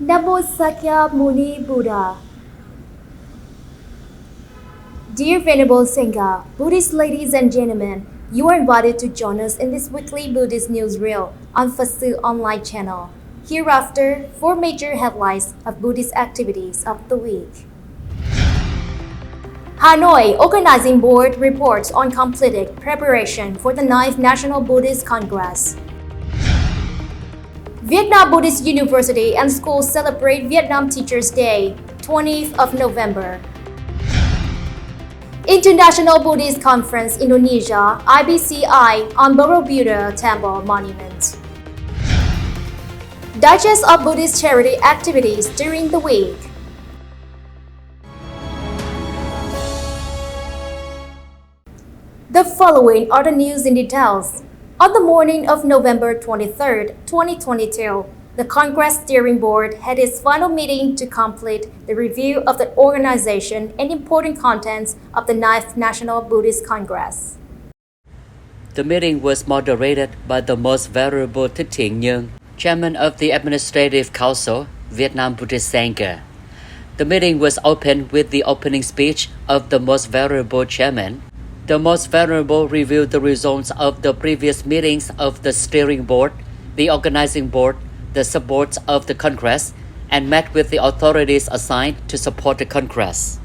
Namo Sakya Muni Buddha. Dear Venerable Sangha, Buddhist ladies and gentlemen, you are invited to join us in this weekly Buddhist Newsreel on TIòng online channel. Hereafter, 4 major headlines of Buddhist activities of the week. Hanoi Organizing Board reports on completed preparation for the 9th National Buddhist Congress. Vietnam Buddhist University and schools celebrate Vietnam Teachers' Day, 20th of November. International Buddhist Conference Indonesia, IBCI on Borobudur Temple Monument. Digest of Buddhist charity activities during the week. The following are the news in details. On the morning of November 23, 2022, the Congress Steering Board had its final meeting to complete the review of the organization and important contents of the 9th National Buddhist Congress. The meeting was moderated by the Most Venerable TIòng NGAY, Chairman of the Administrative Council, Vietnam Buddhist Sangha. The meeting was opened with the opening speech of the Most Venerable Chairman. The Most Venerable reviewed the results of the previous meetings of the Steering Board, the Organizing Board, the supports of the Congress, and met with the authorities assigned to support the Congress.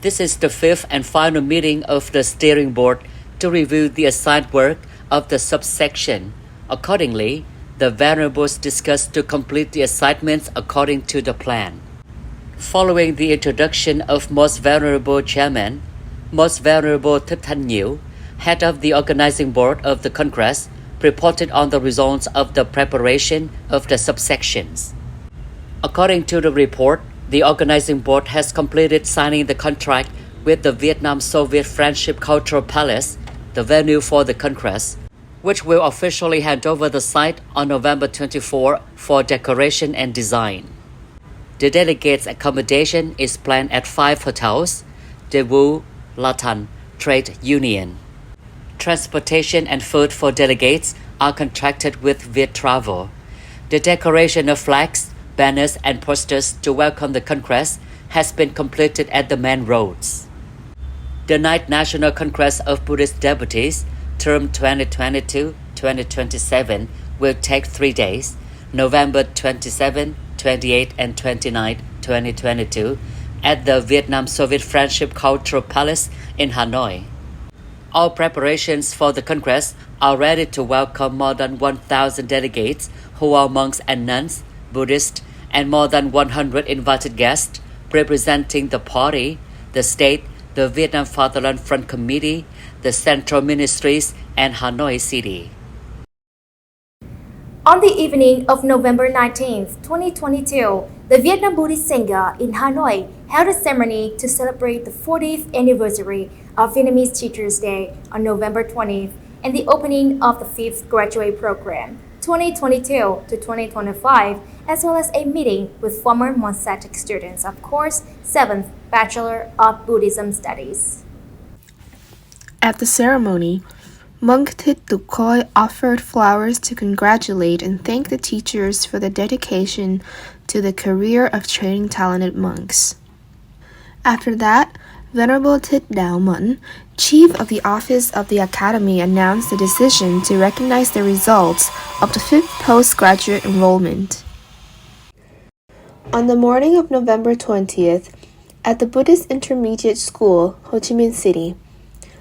This is the 5th and final meeting of the Steering Board to review the assigned work of the subsection. Accordingly, the Venerables discussed to complete the assignments according to the plan. Following the introduction of Most Venerable Chairman, Most Venerable TIòng, head of the Organizing Board of the Congress, reported on the results of the preparation of the subsections. According to the report, the Organizing Board has completed signing the contract with the Vietnam Soviet Friendship Cultural Palace, the venue for the Congress, which will officially hand over the site on November 24 for decoration and design. The delegates' accommodation is planned at 5 hotels, Daewoo Latan Trade Union. Transportation and food for delegates are contracted with Viet Travel. The decoration of flags, banners, and posters to welcome the Congress has been completed at the main roads. The 9th National Congress of Buddhist Devotees, term 2022-2027, will take 3 days, November 27, 28, and 29, 2022, at the Vietnam Soviet Friendship Cultural Palace in Hanoi. All preparations for the Congress are ready to welcome more than 1,000 delegates who are monks and nuns, Buddhists, and more than 100 invited guests representing the party, the state, the Vietnam Fatherland Front Committee, the central ministries, and Hanoi City. On the evening of November 19, 2022, the Vietnam Buddhist Sangha in Hanoi held a ceremony to celebrate the 40th anniversary of Vietnamese Teachers' Day on November 20th and the opening of the 5th graduate program, 2022 to 2025, as well as a meeting with former Monastic students of course 7th Bachelor of Buddhism Studies. At the ceremony, Monk Thích Tục Khoi offered flowers to congratulate and thank the teachers for their dedication to the career of training talented monks. After that, Venerable Thích Đạo Mẫn, Chief of the Office of the Academy, announced the decision to recognize the results of the 5th postgraduate enrollment. On the morning of November 20th, at the Buddhist Intermediate School, Ho Chi Minh City,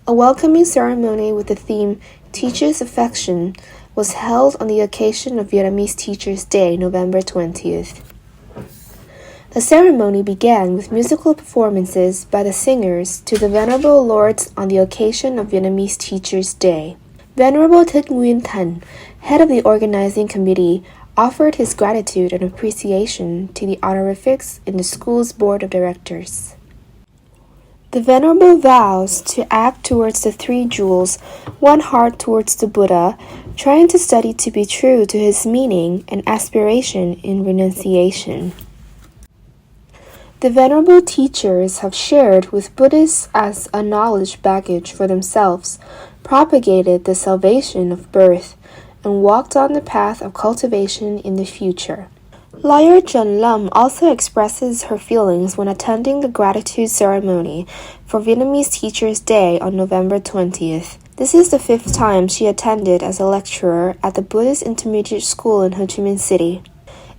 a welcoming ceremony with the theme Teacher's Affection was held on the occasion of Vietnamese Teachers' Day, November 20th. The ceremony began with musical performances by the singers to the Venerable Lords on the occasion of Vietnamese Teachers' Day. Venerable TIòng NGAY, head of the organizing committee, offered his gratitude and appreciation to the honorifics in the school's board of directors. The Venerable vows to act towards the 3 jewels, one heart towards the Buddha, trying to study to be true to his meaning and aspiration in renunciation. The Venerable teachers have shared with Buddhists as a knowledge baggage for themselves, propagated the salvation of birth, and walked on the path of cultivation in the future. Lawyer Trần Lâm also expresses her feelings when attending the gratitude ceremony for Vietnamese Teachers' Day on November 20th. This is the 5th time she attended as a lecturer at the Buddhist Intermediate School in Ho Chi Minh City.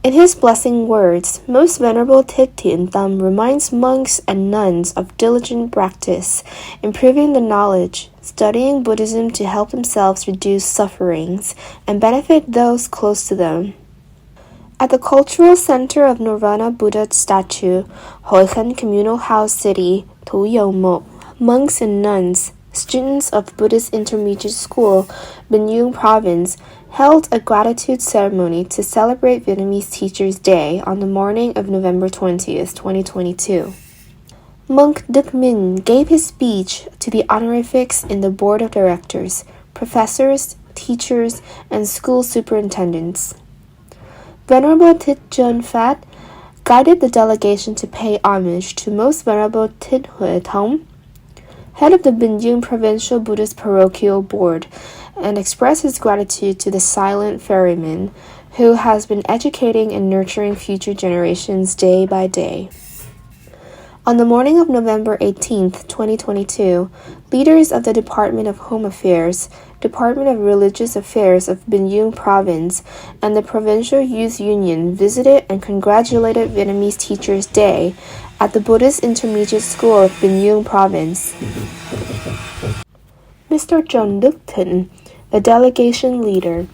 In his blessing words, Most Venerable TIයෙන් Tâm reminds monks and nuns of diligent practice, improving the knowledge, studying Buddhism to help themselves reduce sufferings, and benefit those close to them. At the Cultural Center of Nirvana Buddha Statue, Hoi Khan Communal House City, TIòng Một, monks and nuns, students of Buddhist Intermediate School, Bình Dương Province, held a gratitude ceremony to celebrate Vietnamese Teachers' Day on the morning of November 20th, 2022. Monk Đức Minh gave his speech to the honorifics in the board of directors, professors, teachers, and school superintendents. Venerable TIjon Phat guided the delegation to pay homage to Most Venerable TIH, head of the Bình Dương Provincial Buddhist Parochial Board, and expressed his gratitude to the silent ferryman who has been educating and nurturing future generations day by day. On the morning of November 18th, 2022, leaders of the Department of Home Affairs, Department of Religious Affairs of Bình Dương Province, and the Provincial Youth Union visited and congratulated Vietnamese Teachers' Day at the Buddhist Intermediate School of Bình Dương Province. Mr. John Đức Thịnh, the delegation leader,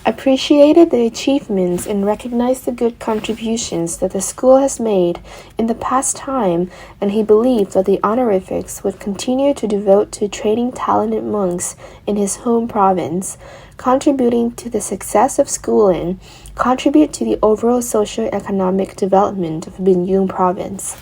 appreciated the achievements and recognized the good contributions that the school has made in the past time, and he believed that the honorifics would continue to devote to training talented monks in his home province, contributing to the success of schooling, contribute to the overall socio-economic development of Bình Dương Province.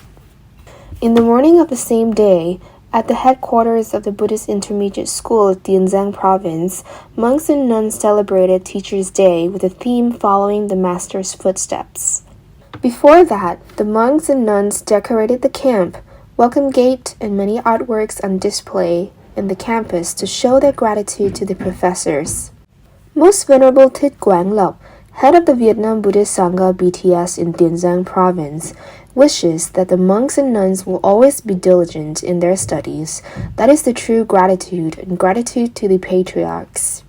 In the morning of the same day, at the headquarters of the Buddhist Intermediate School of TIයෙන් Anh Province, monks and nuns celebrated Teachers' Day with a theme following the Master's footsteps. Before that, the monks and nuns decorated the camp, welcome gate, and many artworks on display in the campus to show their gratitude to the professors. Most Venerable Thích Quang Lộc, head of the Vietnam Buddhist Sangha BTS in TIයෙන් Anh Province, wishes that the monks and nuns will always be diligent in their studies. That is the true gratitude, and gratitude to the patriarchs.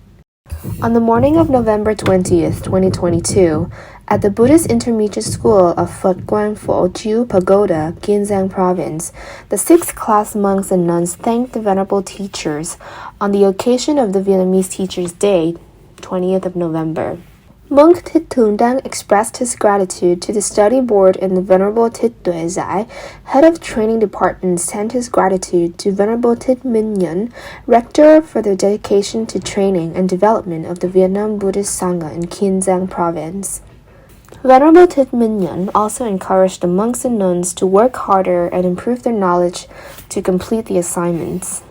On the morning of November 20th, 2022, at the Buddhist Intermediate School of Phật Quang Phổ Chiu Pagoda, TIයෙන් Anh Province, the 6th class monks and nuns thanked the venerable teachers on the occasion of the Vietnamese Teachers' Day, 20th of November. Monk Thích Thường Đăng expressed his gratitude to the study board, and the Venerable TIuòng Giải, head of training department, sent his gratitude to Venerable Thích Minh Nhuận, rector, for their dedication to training and development of the Vietnam Buddhist Sangha in TIයෙන් Anh Province. Venerable Thích Minh Nhuận also encouraged the monks and nuns to work harder and improve their knowledge to complete the assignments.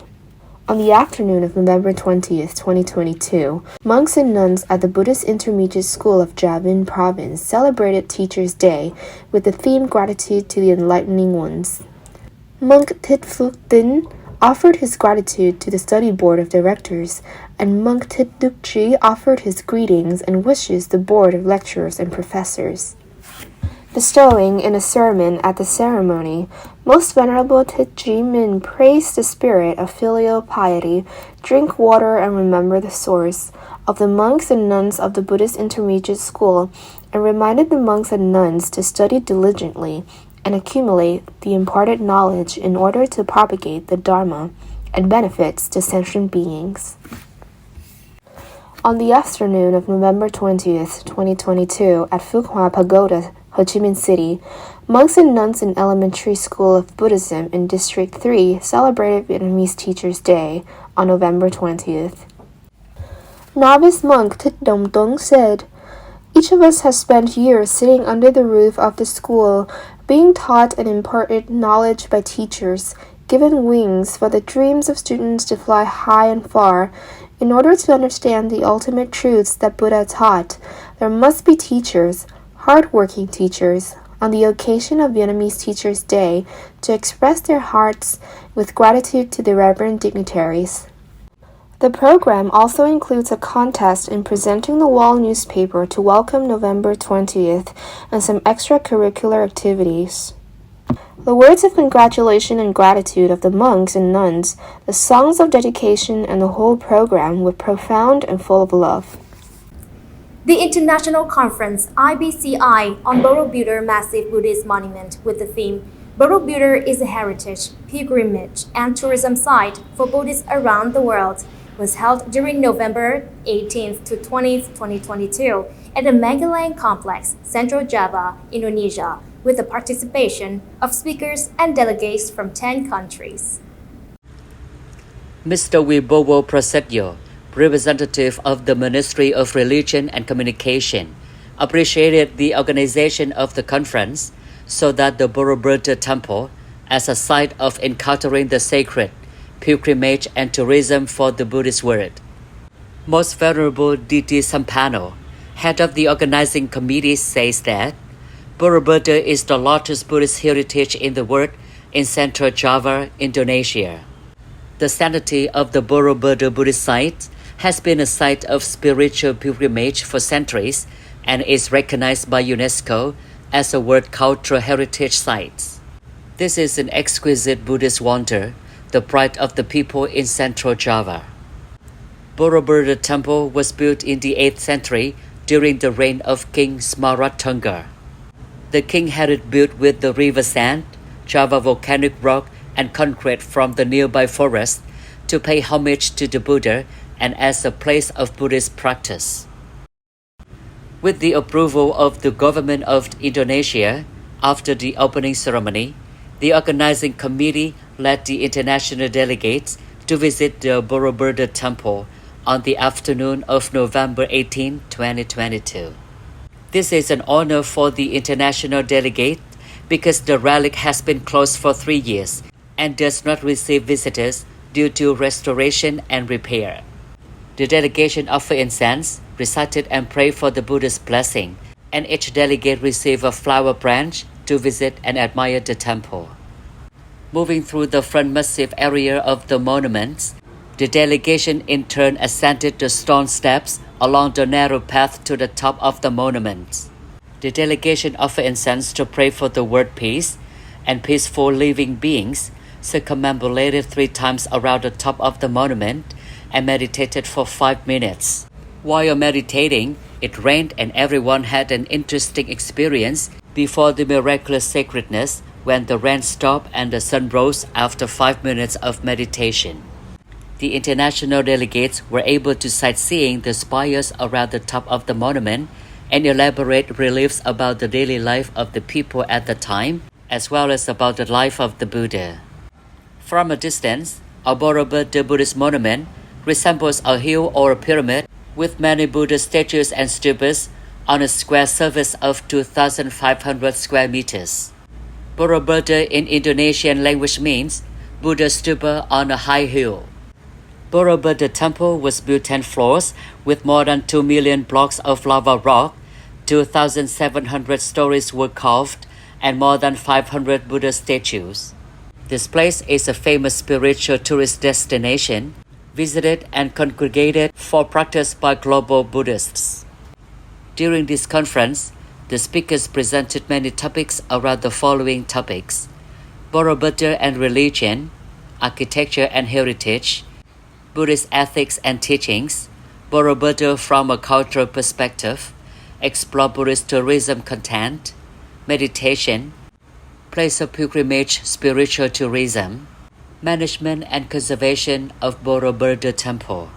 On the afternoon of November 20th, 2022, monks and nuns at the Buddhist Intermediate School of Gia Vinh Province celebrated Teachers' Day with the theme Gratitude to the Enlightening Ones. Monk Thích Phước Tín offered his gratitude to the study board of directors, and Monk Thích Đức Trí offered his greetings and wishes the board of lecturers and professors. Bestowing in a sermon at the ceremony, Most Venerable Thích Chí Minh praised the spirit of filial piety, drink water and remember the source, of the monks and nuns of the Buddhist Intermediate School, and reminded the monks and nuns to study diligently and accumulate the imparted knowledge in order to propagate the Dharma and benefits to sentient beings. On the afternoon of November 20th, 2022, at Phước Hòa Pagoda, Ho Chi Minh City, monks and nuns in Elementary School of Buddhism in District 3 celebrated Vietnamese Teachers' Day on November 20th. Novice monk Thích Đồng Tuấn said, "Each of us has spent years sitting under the roof of the school, being taught and imparted knowledge by teachers, given wings for the dreams of students to fly high and far. In order to understand the ultimate truths that Buddha taught, there must be teachers, hard-working teachers, on the occasion of Vietnamese Teachers' Day to express their hearts with gratitude to the reverend dignitaries." The program also includes a contest in presenting the wall newspaper to welcome November 20th and some extracurricular activities. The words of congratulation and gratitude of the monks and nuns, the songs of dedication, and the whole program were profound and full of love. The International Conference IBCI on Borobudur Massive Buddhist Monument with the theme Borobudur is a heritage, pilgrimage, and tourism site for Buddhists around the world was held during November 18th to 20th, 2022 at the Magelang Complex, Central Java, Indonesia, with the participation of speakers and delegates from 10 countries. Mr. Wibowo Prasetyo, representative of the Ministry of Religion and Communication, appreciated the organization of the conference so that the Borobudur Temple, as a site of encountering the sacred, pilgrimage and tourism for the Buddhist world. Most Venerable D.T. Sampano, head of the organizing committee, says that Borobudur is the largest Buddhist heritage in the world in Central Java, Indonesia. The sanctity of the Borobudur Buddhist site has been a site of spiritual pilgrimage for centuries and is recognized by UNESCO as a World Cultural Heritage Site. This is an exquisite Buddhist wonder, the pride of the people in Central Java. Borobudur Temple was built in the 8th century during the reign of King Smaratungga. The king had it built with the river sand, Java volcanic rock, and concrete from the nearby forest to pay homage to the Buddha and as a place of Buddhist practice. With the approval of the government of Indonesia, after the opening ceremony, the organizing committee led the international delegates to visit the Borobudur Temple on the afternoon of November 18, 2022. This is an honor for the international delegate because the relic has been closed for 3 years and does not receive visitors due to restoration and repair. The delegation offered incense, recited and prayed for the Buddha's blessing, and each delegate received a flower branch to visit and admire the temple. Moving through the front massive area of the monuments, the delegation in turn ascended the stone steps along the narrow path to the top of the monument. The delegation offered incense to pray for the world peace and peaceful living beings, circumambulated 3 times around the top of the monument, and meditated for 5 minutes. While meditating, it rained and everyone had an interesting experience before the miraculous sacredness when the rain stopped and the sun rose after 5 minutes of meditation. The international delegates were able to sightseeing the spires around the top of the monument and elaborate reliefs about the daily life of the people at the time, as well as about the life of the Buddha. From a distance, a Borobudur Buddhist monument resembles a hill or a pyramid with many Buddha statues and stupas on a square surface of 2,500 square meters. Borobudur in Indonesian language means Buddha stupa on a high hill. Borobudur Temple was built 10 floors with more than 2 million blocks of lava rock, 2,700 stories were carved, and more than 500 Buddha statues. This place is a famous spiritual tourist destination, visited and congregated for practice by global Buddhists. During this conference, the speakers presented many topics around the following topics: Borobudur and religion, architecture and heritage, Buddhist ethics and teachings, Borobudur from a cultural perspective, explore Buddhist tourism content, meditation, place of pilgrimage spiritual tourism, management and conservation of Borobudur Temple.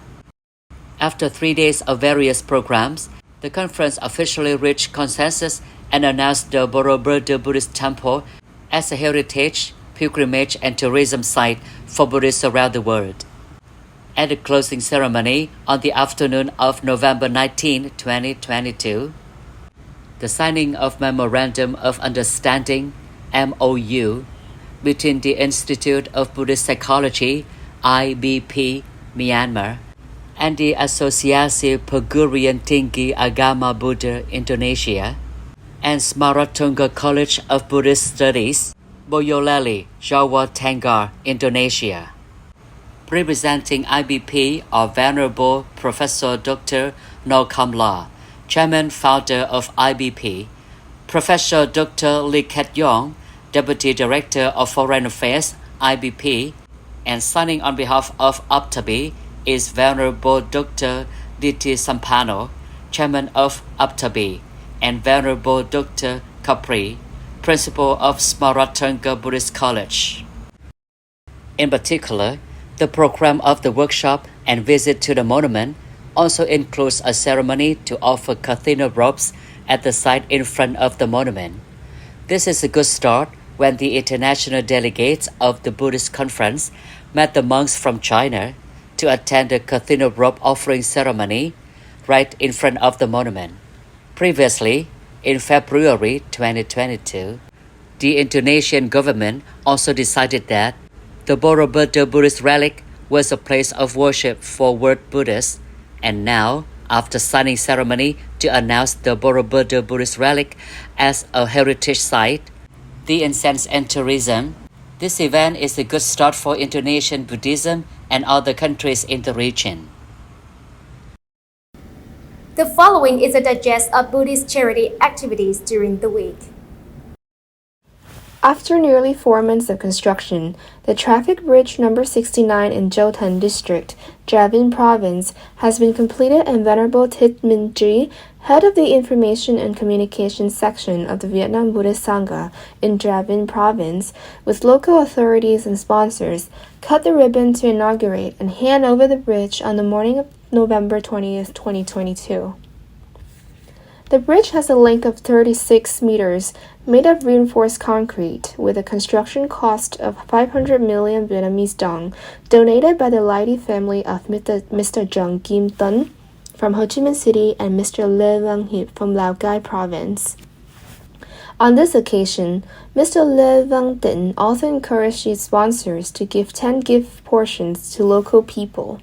After 3 days of various programs, the conference officially reached consensus and announced the Borobudur Buddhist Temple as a heritage, pilgrimage and tourism site for Buddhists around the world. At the closing ceremony on the afternoon of November 19, 2022, the signing of Memorandum of Understanding (MOU) between the Institute of Buddhist Psychology (IBP) Myanmar and the Asosiasi Perguruan Tinggi Agama Buddha Indonesia and Smaratungga College of Buddhist Studies, Boyolali, Jawa Tengah, Indonesia. representing IBP are Venerable Professor Dr. No Kamla, Chairman Founder of IBP, Professor Dr. Lee Ket Yong, Deputy Director of Foreign Affairs, IBP, and signing on behalf of UPTABI is Venerable Dr. D.T. Sampano, Chairman of UPTABI, and Venerable Dr. Capri, Principal of Smaratunga Buddhist College. In particular, the program of the workshop and visit to the monument also includes a ceremony to offer Kathina robes at the site in front of the monument. This is a good start when the international delegates of the Buddhist conference met the monks from China to attend the Kathina robe offering ceremony right in front of the monument. Previously, in February 2022, the Indonesian government also decided that the Borobudur Buddhist relic was a place of worship for world Buddhists, and now, after signing ceremony to announce the Borobudur Buddhist relic as a heritage site, the incense and tourism, this event is a good start for Indonesian Buddhism and other countries in the region. The following is a digest of Buddhist charity activities during the week. After nearly 4 months of construction, the traffic bridge number 69 in Jotan District, Javin Province, has been completed, and Venerable Thich Minh Tri, head of the Information and Communications section of the Vietnam Buddhist Sangha in Javin Province, with local authorities and sponsors, cut the ribbon to inaugurate and hand over the bridge on the morning of November 20th, 2022. The bridge has a length of 36 meters, made of reinforced concrete, with a construction cost of 500 million Vietnamese dong, donated by the Lai family of Mr. Jung Kim Tân from Ho Chi Minh City and Mr. Le Vang Hip from Lao Cai Province. On this occasion, Mr. Le Vang Tin also encouraged his sponsors to give 10 gift portions to local people.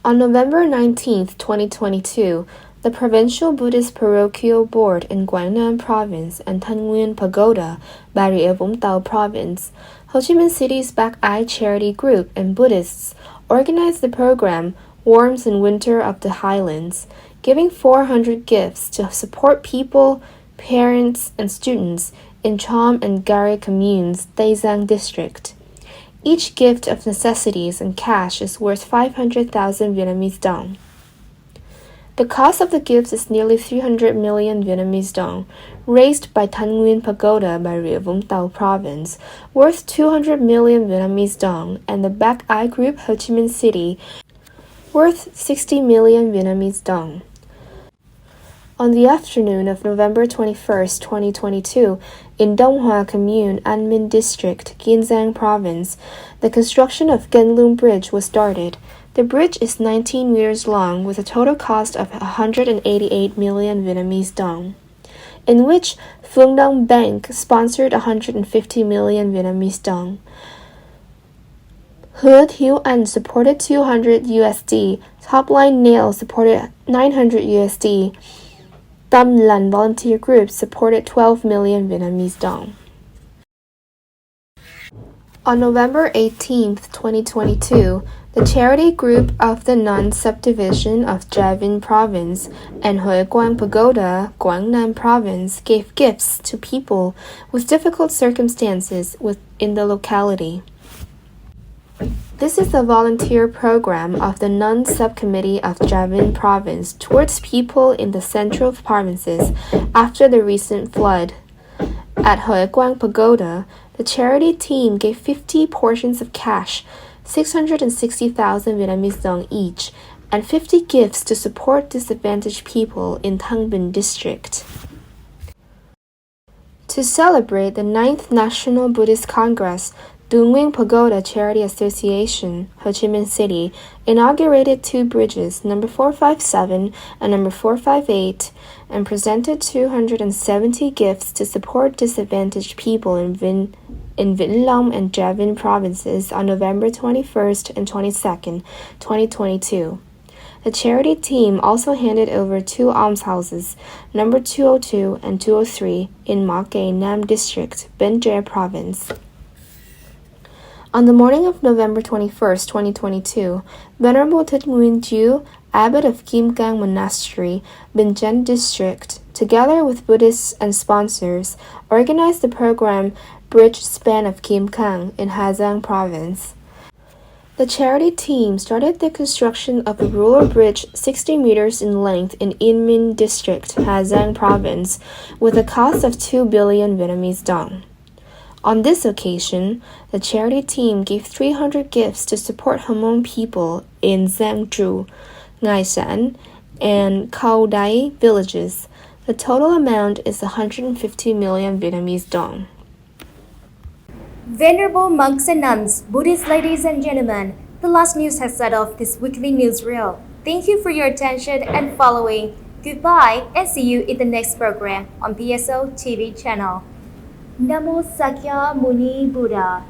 On November 19, 2022, the Provincial Buddhist Parochial Board in Quảng Nam Province and Thanh Nguyên Pagoda, Bà Rịa Vũng Tàu Province, Ho Chi Minh City's Back Eye Charity Group, and Buddhists organized the program Warms in Winter of the Highlands, giving 400 gifts to support people, parents, and students in Chom and Gari communes, Tây Giang District. Each gift of necessities and cash is worth 500,000 Vietnamese dong. The cost of the gifts is nearly 300 million Vietnamese dong, raised by Thanh Nguyên Pagoda by Rịa Vũng Tàu Province, worth 200 million Vietnamese dong, and the Back Eye Group Ho Chi Minh City, worth 60 million Vietnamese dong. On the afternoon of November 21, 2022, in Đông Hòa Commune, An Minh District, Kiên Giang Province, the construction of Gen Lung Bridge was started. The bridge is 19 meters long with a total cost of 188 million Vietnamese dong, in which Phương Đông Bank sponsored 150 million Vietnamese dong. TIểng ANH supported 200 USD, Topline Nail supported 900 USD, Tâm Lành Volunteer Group supported 12 million Vietnamese dong. On November 18, 2022, the charity group of the Nun subdivision of Javin Province and Huế Quang Pagoda, Quảng Nam Province, gave gifts to people with difficult circumstances within the locality. This is a volunteer program of the Nun Subcommittee of Javin Province towards people in the central provinces after the recent flood. At Huế Quang Pagoda, the charity team gave 50 portions of cash, 660,000 Vietnamese dong each, and 50 gifts to support disadvantaged people in Thang Binh District. To celebrate the 9th National Buddhist Congress, Du Nguyen Pagoda Charity Association, Ho Chi Minh City, inaugurated 2 bridges, number 457 and number 458, and presented 270 gifts to support disadvantaged people in Vĩnh Long and Javin provinces on November 21st and 22nd, 2022. The charity team also handed over 2 almshouses, number 202 and 203, in Ma Kè Nam District, Bến Tre Province. On the morning of November 21st, 2022, Venerable Thích Nguyên Ju, abbot of Kim Cang Monastery, Bình Chánh District, together with Buddhists and sponsors, organized the program Bridge Span of Kim Cang in Hà Giang Province. The charity team started the construction of a rural bridge 60 meters in length in Yên Minh District, Hà Giang Province, with a cost of 2 billion Vietnamese dong. On this occasion, the charity team gave 300 gifts to support Hmong people in Giang Tru, Ngài Sản, and Khao Dai villages. The total amount is 150 million Vietnamese dong. Venerable monks and nuns, Buddhist ladies and gentlemen, the last news has set off this weekly newsreel. Thank you for your attention and following. Goodbye and see you in the next program on PSO TV channel. Namo Sakya Muni Buddha.